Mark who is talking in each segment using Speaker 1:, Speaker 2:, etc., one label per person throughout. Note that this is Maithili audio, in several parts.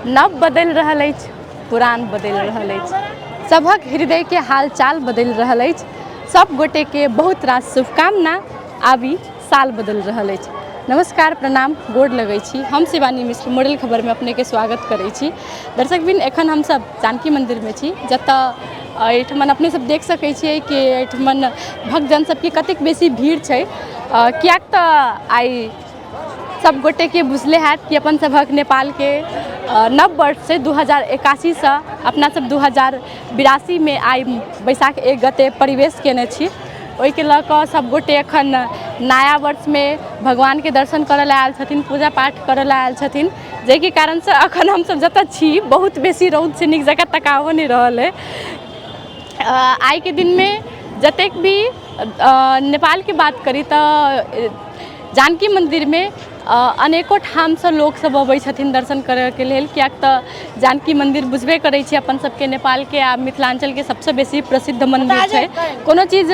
Speaker 1: नव बदल रहल अछि, पुरान बदल रहल अछि, सभक हृदय के हालचाल बदल रहल अछि। सब गोटे के बहुत रास शुभकामना। आबी साल बदल रहल अछि। नमस्कार, प्रणाम, गोड़ लगै छी। हम शिवानी मिश्र मॉडल खबर में अपने के स्वागत करै छी। दर्शकबिन, एखन हम सब जानकी मंदिर में छी, जतऽ एहिठमन अपने सब देख सकै छियै कि एहिठमन भक्तजन सबके कतेक बेसी भीड़ छै। कियाक तऽ आइ सब गोटे के बुझले हैत कि अपन सभक नेपाल के नव वर्ष से 2081 से अपना सब 2082 में आई बैसाख 1 गते प्रवेश केने छी। ओहि के लऽ कऽ सब गोटे एखन नया वर्ष में भगवान के दर्शन करऽ लए आयल छथिन, पूजा पाठ करऽ लए आयल छथिन, जाहिके कारण से अखन हम सब जतऽ छी बहुत बेसी रौद से नीक जकाँ तकाओ नहि रहल है। आइ के दिन में जतेक भी नेपाल के बात करी तऽ जानकी मंदिर में अनेको ठाम से लोक सब अबै छथिन दर्शन करऽ के लेल। कियाक तऽ जानकी मंदिर बुझबे करै छी अपन सबके नेपाल के आ मिथिलांचल के सबसे बेसी प्रसिद्ध मंदिर छै। कोनो चीज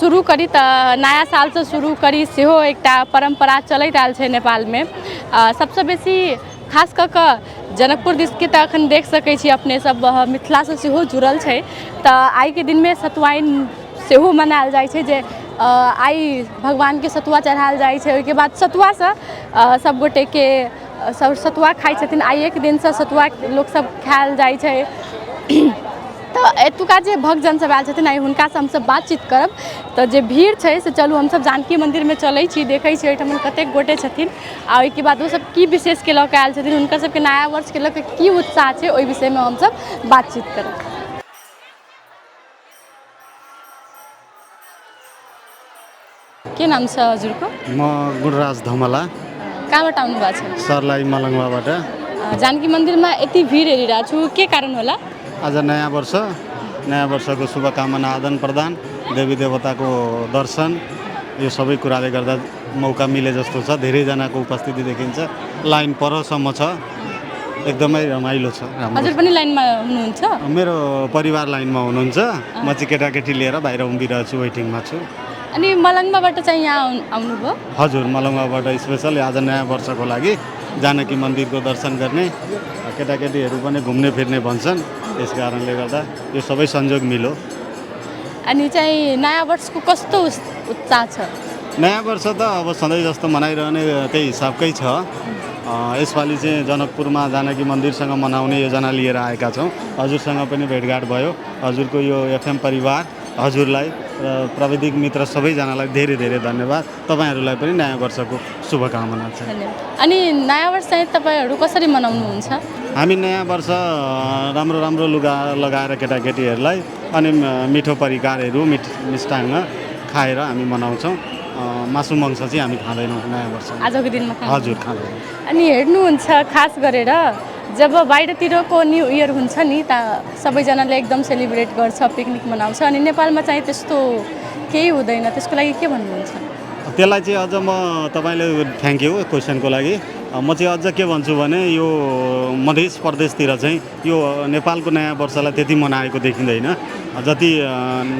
Speaker 1: शुरू करी तऽ नया साल से शुरू करी, सेहो एकटा परंपरा चलैत आयल छै नेपाल में। सबसे बेसी खास कऽ कऽ जनकपुर दिस के तऽ अखन देख सकै छी अपने सब, मिथिला से सेहो जुड़ल छै। तऽ आइ के दिन में सतुआइन सेहो मनायल जाइ छै, जे आई भगवान के सतुआ चढ़ायल जाइ छै। ओहिके बाद सतुआ से सब गोटे के सब सतुआ खाइ छथिन। आइए के दिन से सतुआ लोक सब खायल जाइ छै। तऽ एतुका जे भक्तजन सब आयल छथिन, आइ हुनका से हमसब बातचीत करब। तऽ जे भीड़ छै से चलू हमसब जानकी मंदिर में चलै छी, देखै छी ओहिठाम कतेक गोटे छथिन आ ओहिके बाद ओ सब की विशेष के लऽ कऽ आयल छथिन, हुनकर सबके नया वर्ष के लऽ कऽ की उत्साह छै, ओहि विषय में हमसब बातचीत करब। के नाम छ हजुरको?
Speaker 2: म गुणराज धमला।
Speaker 1: कहाँबाट आउनु भएको छ?
Speaker 2: सर्लाही मलङ्गवाबाट।
Speaker 1: जानकी मंदिर में यति भीड़ हेरिरहेको छु, के कारण होला?
Speaker 2: आज नयाँ वर्षको शुभकामना आदान प्रदान, देवी देवताको दर्शन, यो सबै कुराले गर्दा मौका मिले जस्तो छ। धेरैजनाको उपस्थिति देखिन्छ, लाइन परसम्म छ, एकदमै रमाइलो छ।
Speaker 1: हजुर पनि लाइनमा हुनुहुन्छ?
Speaker 2: मेरो परिवार लाइनमा हुनुहुन्छ, म चाहिँ केटाकेटी लिएर बाहिर उभिरहेको छु, वेटिङमा छु।
Speaker 1: अनि मलङ्गवाबाट चाहिँ यहाँ आउनुभयो?
Speaker 2: हजुर, मलङ्गवाबाट स्पेसल आज नयाँ वर्षको लागि जानकी मन्दिरको दर्शन गर्ने। केटाकेटीहरू पनि घुम्ने फिर्ने भन्छन्, त्यस कारणले गर्दा यो सबै संयोग मिल्यो।
Speaker 1: अनि चाहिँ नयाँ वर्षको कस्तो उत्साह छ?
Speaker 2: नयाँ वर्ष त अब सधैँ जस्तो मनाइरहने त्यही हिसाबकै छ। यसपालि चाहिँ जनकपुरमा जानकी मन्दिरसँग मनाउने योजना लिएर आएका छौँ। हजुरसँग पनि भेटघाट भयो। हजुरको यो एफएम परिवार, हजुरलाई र प्राविधिक मित्र सबैजनालाई धेरै धेरै धन्यवाद। तपाईँहरूलाई पनि नयाँ वर्षको शुभकामना छ।
Speaker 1: अनि नयाँ वर्ष चाहिँ तपाईँहरू कसरी मनाउनुहुन्छ?
Speaker 2: हामी नयाँ वर्ष राम्रो राम्रो लुगा लगाएर केटाकेटीहरूलाई अनि मिठो परिकारहरू, मिष्टान्न खाएर हामी मनाउँछौँ। मासु मङ्स चाहिँ हामी खाँदैनौँ नयाँ वर्ष।
Speaker 1: आजको दिनमा
Speaker 2: हजुर, खाँदैनौँ।
Speaker 1: अनि हेर्नुहुन्छ खास गरेर जब बाहिरतिरको न्यू इयर हुन्छ नि, त सबैजनाले एकदम सेलिब्रेट गर्छ, पिकनिक मनाउँछ। अनि नेपालमा चाहिँ त्यस्तो केही हुँदैन, त्यसको लागि के भन्नुहुन्छ?
Speaker 2: त्यसलाई चाहिँ अझ म तपाईँले थ्याङ्क यू क्वेसनको लागि। म चाहिँ अझ के भन्छु भने यो मध्य प्रदेशतिर चाहिँ यो नेपालको नयाँ वर्षलाई त्यति मनाएको देखिँदैन जति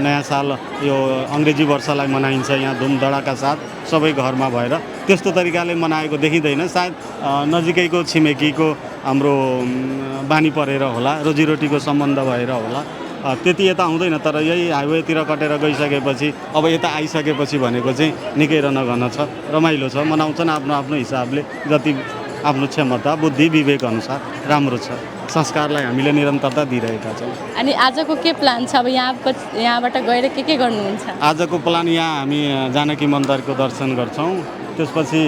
Speaker 2: नयाँ साल यो अङ्ग्रेजी वर्षलाई मनाइन्छ यहाँ धुमधडाका साथ सबै घरमा भएर त्यस्तो तरिकाले मनाएको देखिँदैन। सायद नजिकैको छिमेकीको हाम्रो बानी परेर होला, रोजीरोटीको सम्बन्ध भएर होला, त्यति यता आउँदैन। तर यही हाइवेतिर कटेर गइसकेपछि अब यता आइसकेपछि भनेको चाहिँ निकै रनगन छ, रमाइलो छ, मनाउँछन् आफ्नो आफ्नो हिसाबले, जति आफ्नो क्षमता बुद्धि विवेक अनुसार। राम्रो छ, संस्कारलाई हामीले निरन्तरता दिइरहेका छौँ।
Speaker 1: अनि आजको के प्लान छ? अब यहाँबाट गएर के गर्नुहुन्छ?
Speaker 2: आजको प्लान यहाँ हामी जानकी मन्दिरको दर्शन गर्छौँ, त्यसपछि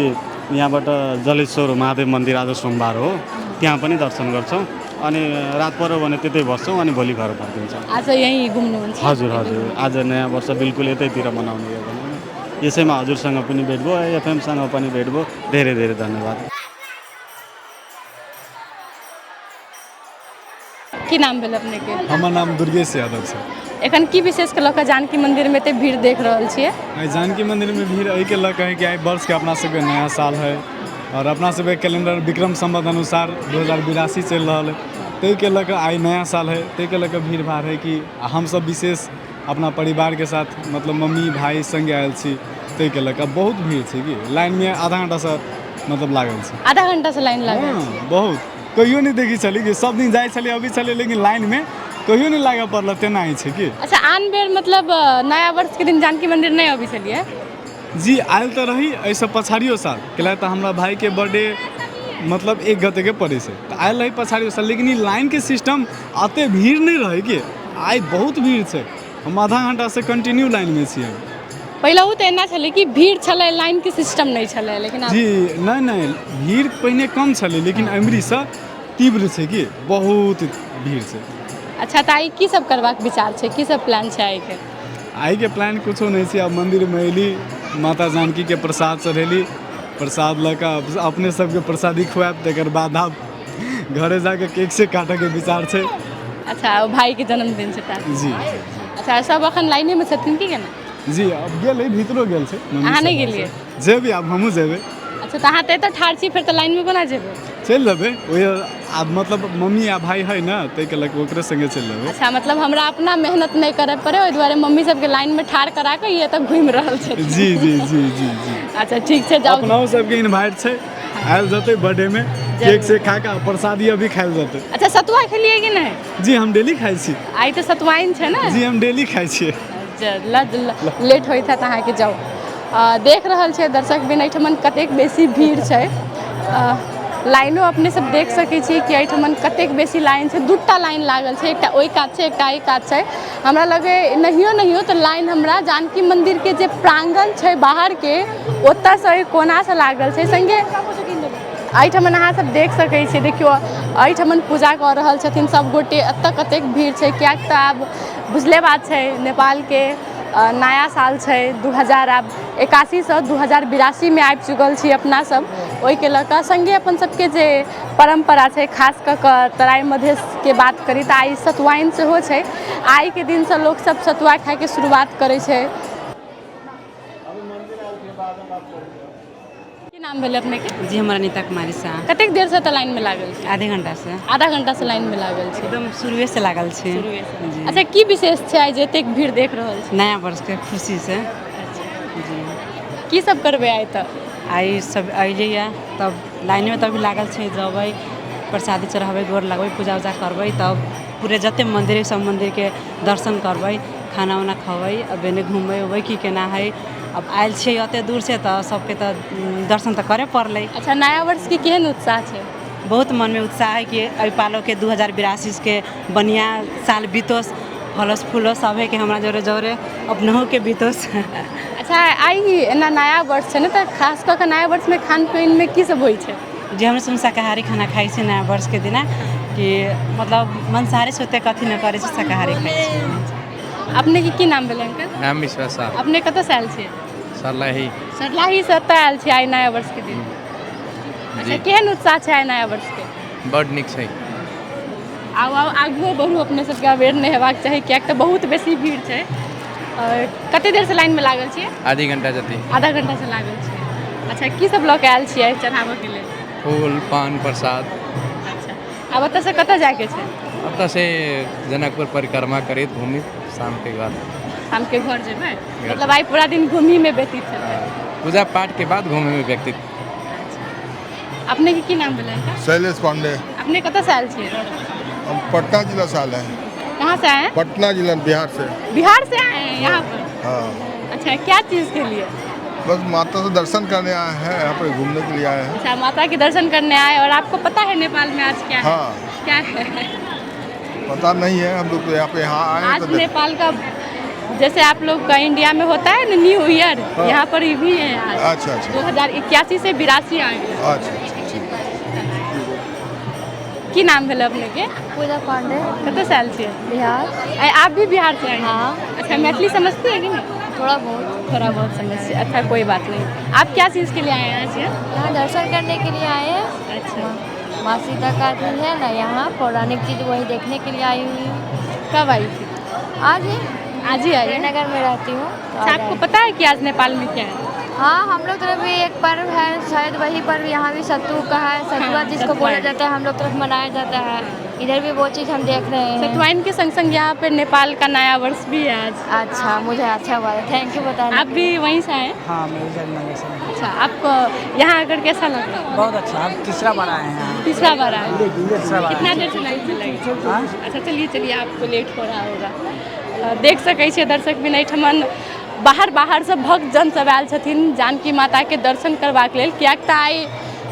Speaker 2: यहाँबाट जलेश्वर महादेव मन्दिर आज सोमबार हो, त्यहाँ पनि दर्शन गर्छौँ। अनि रात पऱ्यो भने त्यतै बस्छौँ अनि भोलि घर फर्किन्छौँ।
Speaker 1: आज यहीँ घुम्नुहुन्छ?
Speaker 2: हजुर हजुर, आज नयाँ वर्ष बिल्कुल यतैतिर मनाउने हो भने यसैमा हजुरसँग पनि भेट भयो, एफएमसँग पनि भेट भयो। धेरै धेरै धन्यवाद।
Speaker 1: की नाम भेल अपने के?
Speaker 3: हमर नाम दुर्गेश यादव छै।
Speaker 1: एखन की विशेष के लऽ कऽ जानकी मंदिर में एते भीड़ देख रहल छियै?
Speaker 3: जानकी मंदिर में भीड़ एहि के लऽ कऽ है कि आइ वर्ष के अपना सबके नया साल है और अपना सबके कैलेंडर विक्रम संवत अनुसार 2082 चलि रहल है। ताहि के लऽ कऽ आइ नया साल है, ताहि के लऽ कऽ भीड़ भाड़ है कि हम सब विशेष अपना परिवार के साथ मतलब मम्मी भाई संगे आयल छी। ताहि के लऽ कऽ बहुत भीड़ छै कि लाइन में आधा घंटा से मतलब लागल छै।
Speaker 1: आधा घंटा से लाइन लागल छै?
Speaker 3: बहुत कहियो नहीं देखी छली कि सब दिन जाए छली अभी छली लेकिन लाइन में कहियो नहीं लागे पड़ल तेना ही छै कि।
Speaker 1: अच्छा आन बेर मतलब नया वर्ष के दिन जानकी मंदिर नहीं अभी छलिए?
Speaker 3: जी आयल तो रही ऐसे पछाड़ियो साल कैला तो हमरा भाई के बर्थडे मतलब 1 गते के पड़े से तो आयल रही पछाड़ियो साल, लेकिन लाइन के सिस्टम आते भीड़ नहीं रहे कि आई बहुत भीड़ छै। हम आधा घंटा से कंटिन्यू लाइन में छी।
Speaker 1: पहले तो एना छलै कि भीड़ छलै, लाइन के सिस्टम नहीं छलै, लेकिन आब
Speaker 3: जी नहीं भीड़ पहिने कम छलै लेकिन अमरी से तीव्र छै कि बहुत भीड़ छै।
Speaker 1: अच्छा तो आई की सब करबाक विचार छै, की सब प्लान छै आई के?
Speaker 3: आई के प्लान कुछो नहीं छै। अब मंदिर में अयली, माता जानकी के प्रसाद चढ़ेली, प्रसाद लऽ कऽ अपने सबके प्रसादी खुआब, तकर बाद आब घरे जाके केक से काटे के विचार छै।
Speaker 1: अच्छा भाई के जन्मदिन छै तऽ
Speaker 3: जी
Speaker 1: अच्छा सब अखन लाइने में छथिन कि केना?
Speaker 3: जी अब गेल भीतरो गेल छै।
Speaker 1: अहाँ नहीं गेलिए?
Speaker 3: जेबै आब हमहूँ जेबै।
Speaker 1: अच्छा तो अहाँ तो ठाढ़ छी, फिर तो लाइन में कोना जेबै?
Speaker 3: चलि जेबै ओहि आब मतलब मम्मी आ भाई है ना ताहिके लऽ कऽ ओकरे संगे चलि जेबै।
Speaker 1: अच्छा मतलब हमरा अपना मेहनत नहीं करे पड़े, ओहि दुआरे मम्मी सबके लाइन में ठाढ़ करा के ये तक घूमि रहल छै।
Speaker 3: जी जी जी जी जी
Speaker 1: अच्छा ठीक छै, जाओ।
Speaker 3: अपनाओ सबके इनवाइट छै, आयल जेतै बर्थडे में, केक से खा के प्रसादी अभी खायल जेतै।
Speaker 1: अच्छा सतुआ खेलिए कि नहीं?
Speaker 3: जी हम डेली खाइ छी।
Speaker 1: आई तो सतुआइन छै ना?
Speaker 3: जी हम डेली खाइ छियै।
Speaker 1: लेट होइत है तऽ अहाँके जाउ। देख रहल छै दर्शक बिन एहिठमन कतेक बेसी भीड़ छै। लाइनो अपने सब देख सकै छी कि एहिठमन कतेक बेसी लाइन छै। दूटा लाइन लागल छै, एकटा ओहि कात छै, एकटा एहि कात छै। हमरा लगे नहियो तऽ लाइन हमरा जानकी मंदिर के जे प्रांगण छै बाहर के ओतऽ से ओहि कोना से लागल छै। संगे एहिठमन अहाँ सब देख सकै छियै, देखियो एहिठमन पूजा कऽ रहल छथिन सब गोटे। एतऽ कतेक भीड़ छै, कियाक तऽ आब बुझले बात छै नेपाल के नया साल छै 2081 से 2082 में आबि चुकल छी अपना सब। ओहिके लऽ कऽ संगे अपन सबके जे परम्परा छै, खास कऽ कऽ तराई मधेश के बात करी तऽ आई सतुआइन सेहो छै। आई के दिन से लोग सब सतुआ खाय के शुरुआत करे छै। की नाम भेलै अपने के?
Speaker 4: जी हमरा नीता कुमारी शाह।
Speaker 1: कतेक देर से तऽ लाइन में लागल छै?
Speaker 4: आधे घंटा से।
Speaker 1: आधा घंटा से लाइन में लागल छै?
Speaker 4: एकदम शुरुए से लागल छै।
Speaker 1: शुरुए से।
Speaker 4: जी।
Speaker 1: अच्छा की विशेष छै आई जे एतेक भीड़ देख रहल छी?
Speaker 4: नया वर्ष के खुशी से। जी
Speaker 1: की सब करबै आई तऽ?
Speaker 4: आई सब अइलिए तब लाइन में तभी लागल छै, जबै प्रसादी चढ़ाबै, गोर लगबै, पूजा उजा करबै, तब पूरे जते मंदिर सब मंदिर के दर्शन करबै, खाना उना खेबै, अब एने घूमबै उबै की केना है। अब आयल छियै ओते दूर से तऽ सबके तऽ दर्शन तऽ करे पड़लै।
Speaker 1: अच्छा नया वर्ष के केहन उत्साह छै?
Speaker 4: बहुत मन में उत्साह है कि एहि पालो के 2082 के बढ़िया साल बीतोस, फलस फूलस सभे के हमरा जोरे जोरे अपनहु के बीतोस।
Speaker 1: अच्छा आई एना नया वर्ष छै ने, तऽ खास कऽ के नया वर्ष में खान पीन में की सब होइ छै?
Speaker 4: जे हम सब शाकाहारी खाना खाइ छी नया वर्ष के दिना, कि मतलब मांसाहारी से ओते कथी न करे छै, शाकाहारी खाइ छी।
Speaker 1: अपने के की नाम भेलै अंकल?
Speaker 5: नाम विश्वास साहब।
Speaker 1: अपने कतऽ से आयल छियै?
Speaker 5: सरलाही।
Speaker 1: सरलाही से एतऽ आयल छियै आई नया वर्ष के दिन। अच्छा केहन उत्साह छै आई नया वर्ष के?
Speaker 5: बड नीक छै।
Speaker 1: आउ आगुओ बढ़ू, अपने सबके अबेर नहीं हेबाक चाही, कियाक तऽ बहुत बेसी भीड़ छै। और कते देर से लाइन में लागल छियै?
Speaker 5: आधी घंटा जति।
Speaker 1: आधा घंटा से लागल छियै। अच्छा की सब लऽ के आयल छियै चढ़ाबऽ के लेल?
Speaker 5: फूल पान प्रसाद।
Speaker 1: अच्छा आब एतऽ से कतऽ जाके छै?
Speaker 5: ओतऽ से जनकपुर परिक्रमा करैत घूमी शाम के बाद
Speaker 1: शाम के घर जेबै? मतलब आई पूरा दिन घूमी में व्यतीत हेतै?
Speaker 5: पूजा पाठ के बाद घूमे में व्यतीत।
Speaker 1: अपने के की नाम भेलै?
Speaker 6: शैलेश पांडे।
Speaker 1: अपने कतऽ से आयल छियै?
Speaker 6: हम पटना जिला से आए हैं।
Speaker 1: कहाँ से आए हैं?
Speaker 6: पटना जिला बिहार से।
Speaker 1: बिहार से आए हैं यहाँ पर?
Speaker 6: हाँ
Speaker 1: अच्छा क्या चीज़ के लिए?
Speaker 6: बस माता से दर्शन करने आए हैं, यहाँ पर घूमने के लिए आए हैं।
Speaker 1: अच्छा माता के दर्शन करने आए। और आपको पता है नेपाल में आज क्या है?
Speaker 6: हाँ
Speaker 1: क्या है?
Speaker 6: पता नहीं है, हम लोग तो यहाँ पे आए हैं
Speaker 1: आज
Speaker 6: तो
Speaker 1: नेपाल का जैसे आप लोग का इंडिया में होता है ना न्यू ईयर,
Speaker 6: हाँ।
Speaker 1: यहाँ पर भी है आज।
Speaker 6: अच्छा अच्छा
Speaker 1: 2081 से 82 आ गए।
Speaker 6: अच्छा अच्छा ठीक है।
Speaker 1: की नाम भेलै अपने के?
Speaker 7: पूजा पांडे।
Speaker 1: कतऽ से आयल छियै?
Speaker 7: बिहार।
Speaker 1: आप भी बिहार से आए?
Speaker 7: हाँ।
Speaker 1: अच्छा मैथिली समझती है कि नहीं?
Speaker 7: थोड़ा बहुत।
Speaker 1: थोड़ा बहुत समझती है। अच्छा कोई बात नहीं। आप क्या चीज़ के लिए आए हैं आज यहाँ?
Speaker 7: यहाँ दर्शन करने के लिए आए हैं।
Speaker 1: अच्छा
Speaker 7: माँ सीता का दिन है ना, यहाँ पौराणिक चीज़ वही देखने के लिए आई हुई हूँ।
Speaker 1: कब आई थी?
Speaker 7: आज ही
Speaker 1: आज ही आई है?
Speaker 7: श्रीनगर में रहती हूँ तो
Speaker 1: अच्छा
Speaker 7: आज
Speaker 1: आपको
Speaker 7: आई।
Speaker 1: पता है कि आज नेपाल में क्या है?
Speaker 7: हाँ हम लोग तरफ भी एक पर्व है, शायद वही पर्व यहाँ भी सत्तू का है, सतुआ जिसको बोला जाता है, हम लोग तरफ मनाया जाता है। इधर भी वो चीज़ हम देख रहे हैं।
Speaker 1: सतुआइन के संग संग यहाँ पे नेपाल का नया वर्ष भी है आज।
Speaker 7: अच्छा मुझे अच्छा हुआ, थैंक यू बताने।
Speaker 1: आप भी वहीं से आए?
Speaker 3: हाँ मैं जयनगर से।
Speaker 1: अच्छा, आपको यहाँ आकर कैसा लगा?
Speaker 8: बहुत अच्छा, हम तीसरा बार आए हैं।
Speaker 1: तीसरा बार आए?
Speaker 8: तीसरा बार
Speaker 1: कितना देर से लाइन में लगे? अच्छा चलिए आपको लेट हो रहा होगा। देख सकै छियै दर्शक भी नहीं ठमन बाहर से भक्त जन सब आयल छथिन जानकी माता के दर्शन करबाक लेल, कियाक तऽ आइ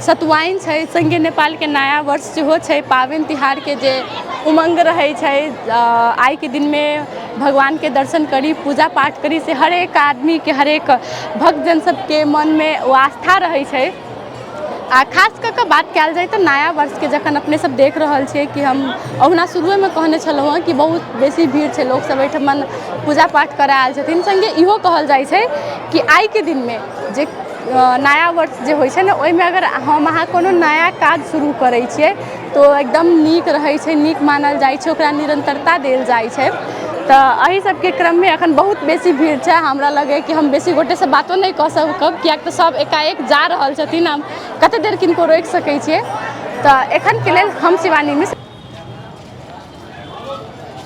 Speaker 1: सतुआइन छै, संगे नेपाल के नया वर्ष सेहो छै, पाबनि तिहार के जे उमंग रहे छै। आइ के दिन में भगवान के दर्शन करी, पूजा पाठ करी से हर एक आदमी के, हर एक भक्तजन सबके मन में वो आस्था रहे छै। आ खास कऽ बात कयल जाए तो नया वर्ष के जखन अपने सब देख रहल छियै कि हम ओहुना शुरुए में कहने छलहुँ हँ कि बहुत बेसी भीड़ छै, लोग सब एहिठमन पूजा पाठ करे आयल छथिन। संगे इहो कहल जाइ छै कि आइ के दिन में जे नया वर्ष जे होइ छै ने, ओहिमे अगर हम अहाँ कोनो नया काज शुरू करै छियै तो एकदम नीक रहै छै, नीक मानल जाइ छै, ओकरा निरंतरता देल जाइ छै। तो एहि सबके क्रम में अखन बहुत बेसी भीड़ छै। हमरा लगे कि हम बेसी गोटे से बातो नहीं कऽ सकब, कियाक तऽ सब एकाएक जा रहल छथिन, हम कते देर किनको रोकि सकै छियै। तो एखन के लेल हम शिवानी मिश्र